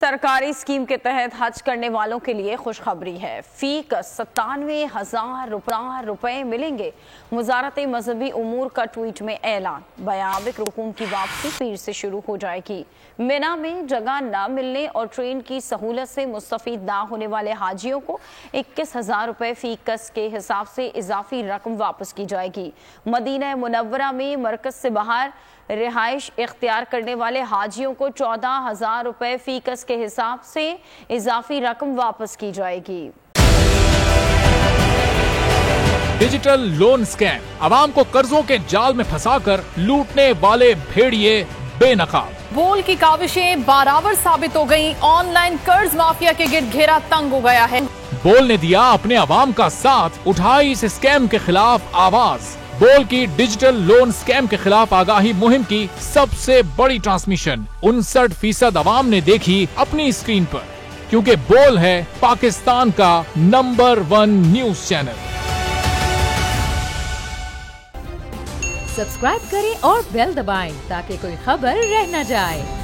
सरकारी स्कीम के तहत हज करने वालों के लिए खुशखबरी है। फी का 97,000 रुपए मिलेंगे। वजारत मजहबी उमूर का ट्वीट में ऐलान। बयाबिक रुकूम की वापसी पीर से शुरू हो जाएगी। मिना में जगह न मिलने और ट्रेन की सहूलत से मुस्तफीद ना होने वाले हाजियों को 21,000 रुपए फी कस के हिसाब से इजाफी रकम वापस की जाएगी। मदीना मुनव्वरा में मरकज से बाहर रिहाइश इख्तियार करने वाले हाजियों को 14,000 रुपए फी कस के हिसाब से इजाफी रकम वापस की जाएगी। डिजिटल लोन स्कैम, आवाम को कर्जों के जाल में फंसाकर लूटने वाले भेड़िए बेनकाब। बोल की काविशें बाराबर साबित हो गईं। ऑनलाइन कर्ज माफिया के गिर्द घेरा तंग हो गया है। बोल ने दिया अपने आवाम का साथ, उठाई इस स्कैम के खिलाफ आवाज। बोल की डिजिटल लोन स्कैम के खिलाफ आगाही मुहिम की सबसे बड़ी ट्रांसमिशन 59% आवाम ने देखी अपनी स्क्रीन पर, क्योंकि बोल है पाकिस्तान का नंबर 1 न्यूज चैनल। सब्सक्राइब करें और बेल दबाएं ताकि कोई खबर रह न जाए।